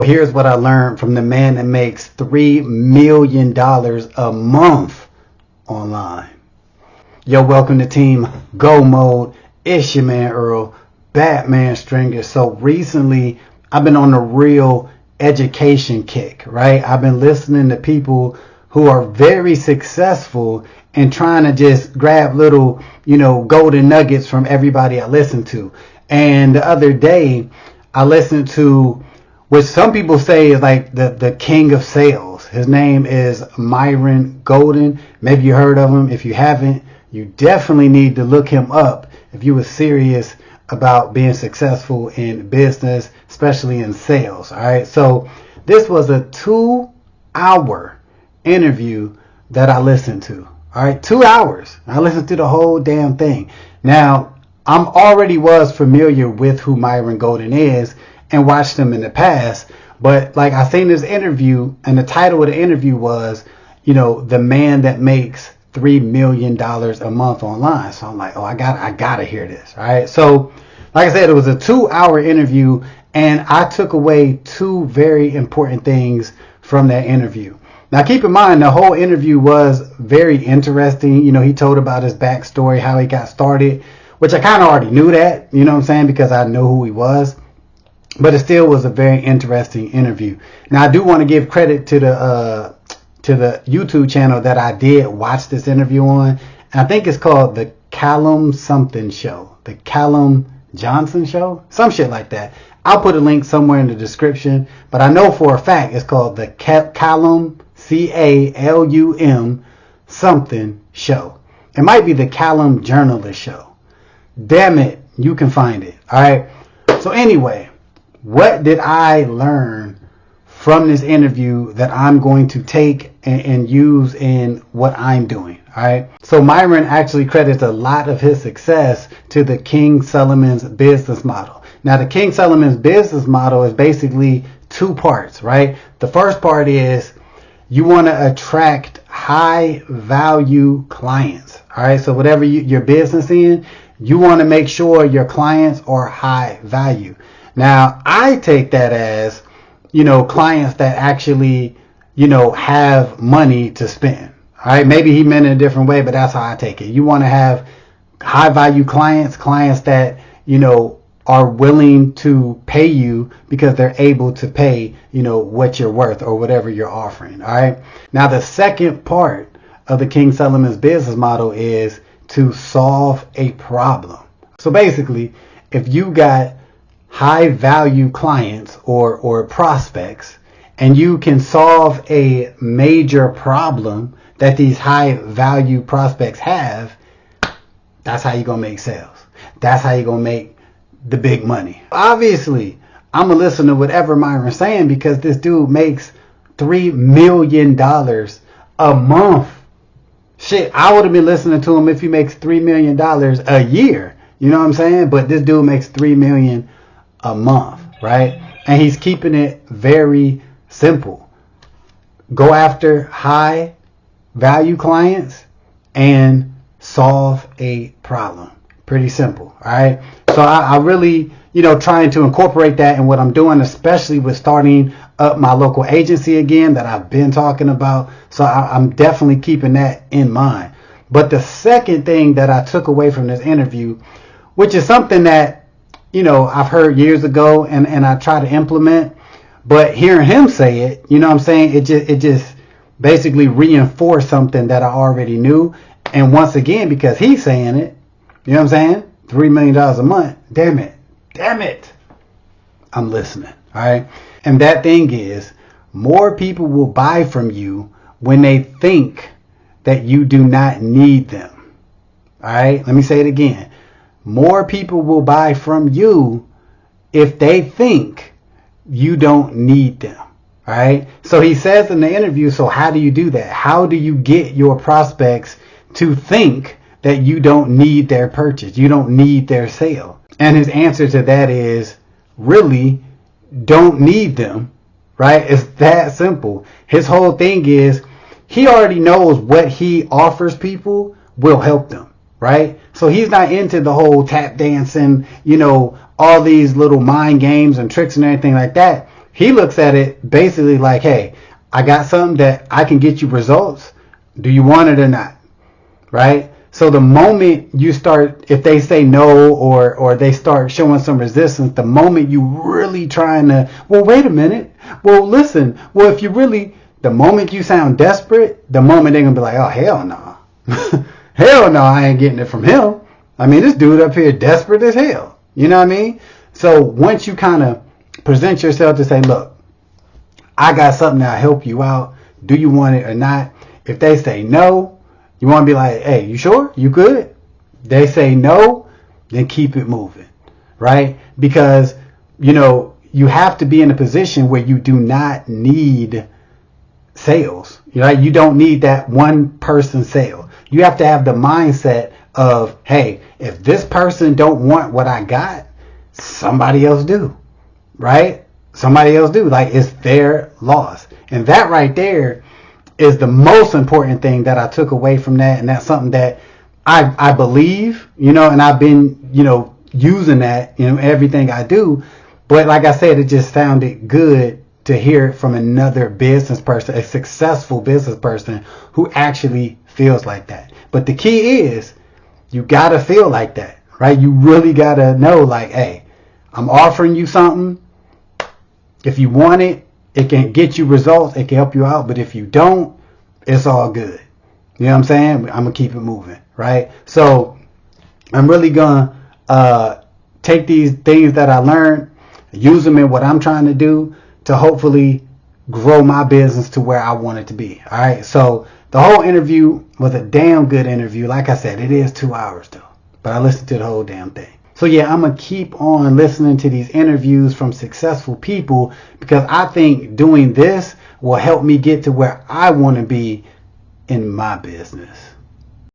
Here's what I learned from the man that makes $3 million a month online. Yo, welcome to Team Go Mode. It's your man Earl, Batman Stringer. So recently, I've been on a real education kick, right? I've been listening to people who are very successful and trying to just grab little, golden nuggets from everybody I listen to. And the other day, I listened to which some people say is like the king of sales. His name is Myron Golden. Maybe you heard of him. If you haven't, you definitely need to look him up if you were serious about being successful in business, especially in sales. All right. So this was a 2-hour interview that I listened to. All right. 2 hours. I listened to the whole damn thing. Now, I'm already was familiar with who Myron Golden is and watched him in the past. But like I seen this interview, and the title of the interview was, the man that makes $3 million a month online. So I'm like, I gotta hear this. All right. So like I said, it was a 2-hour interview, and I took away 2 very important things from that interview. Now keep in mind, the whole interview was very interesting. He told about his backstory, how he got started, which I kind of already knew that, because I know who he was. But it still was a very interesting interview. Now, I do want to give credit to the YouTube channel that I did watch this interview on. I think it's called the Callum something show. The Callum Johnson show? Some shit like that. I'll put a link somewhere in the description. But I know for a fact it's called the Callum, Callum something show. It might be the Callum Journalist show. Damn it, you can find it. All right. So anyway, what did I learn from this interview that I'm going to take and use in what I'm doing? All right. So Myron actually credits a lot of his success to the King Solomon's business model. Now, the King Solomon's business model is basically 2 parts, right? The first part is you want to attract high value clients. All right. So whatever your business in, you want to make sure your clients are high value. Now, I take that as, clients that actually, have money to spend. All right. Maybe he meant it a different way, but that's how I take it. You want to have high value clients that, are willing to pay you because they're able to pay, what you're worth or whatever you're offering. All right. Now, the second part of the King Solomon's business model is to solve a problem. So basically, if you got high value clients or prospects, and you can solve a major problem that these high value prospects have, that's how you're going to make sales. That's how you're going to make the big money. Obviously, I'm going to listen to whatever Myron's saying because this dude makes $3 million a month. Shit, I would have been listening to him if he makes $3 million a year. You know what I'm saying? But this dude makes $3 million a month, right? And he's keeping it very simple. Go after high value clients and solve a problem. Pretty simple. All right. So I really, trying to incorporate that in what I'm doing, especially with starting up my local agency again that I've been talking about. So I'm definitely keeping that in mind. But the second thing that I took away from this interview, which is something that, I've heard years ago and I try to implement, but hearing him say it, I'm saying, it just basically reinforced something that I already knew. And once again, because he's saying it, you know what I'm saying? $3 million a month. Damn it. I'm listening. All right. And that thing is, more people will buy from you when they think that you do not need them. All right. Let me say it again. More people will buy from you if they think you don't need them. All right. So he says in the interview, so how do you do that? How do you get your prospects to think that you don't need their purchase? You don't need their sale. And his answer to that is really don't need them, right? It's that simple. His whole thing is he already knows what he offers people will help them, right? So he's not into the whole tap dancing, all these little mind games and tricks and everything like that. he looks at it basically like, hey, I got something that I can get you results. Do you want it or not? Right? So the moment you start, if they say no, or they start showing some resistance, the moment you really trying to, well, wait a minute. Well, listen. Well, if you really, the moment you sound desperate, the moment they're going to be like, oh, hell no. Hell no, I ain't getting it from him. I mean, this dude up here desperate as hell. You know what I mean? So once you kind of present yourself to say, look, I got something that'll help you out. Do you want it or not? If they say no, you want to be like, hey, you sure? You good? They say no, then keep it moving, right? Because, you know, you have to be in a position where you do not need sales, right? You don't need that one person sale. You have to have the mindset of, hey, if this person don't want what I got, somebody else do, right? Somebody else do. Like, it's their loss. And that right there is the most important thing that I took away from that. And that's something that I believe, you know, and I've been, you know, using that in everything I do. But like I said, it just sounded good to hear it from another business person, a successful business person who actually feels like that. But the key is you got to feel like that, right? You really got to know, like, hey, I'm offering you something. If you want it, it can get you results. It can help you out. But if you don't, it's all good. You know what I'm saying? I'm going to keep it moving, right? So I'm really going to take these things that I learned, use them in what I'm trying to do to hopefully grow my business to where I want it to be. All right. So the whole interview was a damn good interview. Like I said, it is 2 hours though, but I listened to the whole damn thing. So yeah, I'm going to keep on listening to these interviews from successful people because I think doing this will help me get to where I want to be in my business.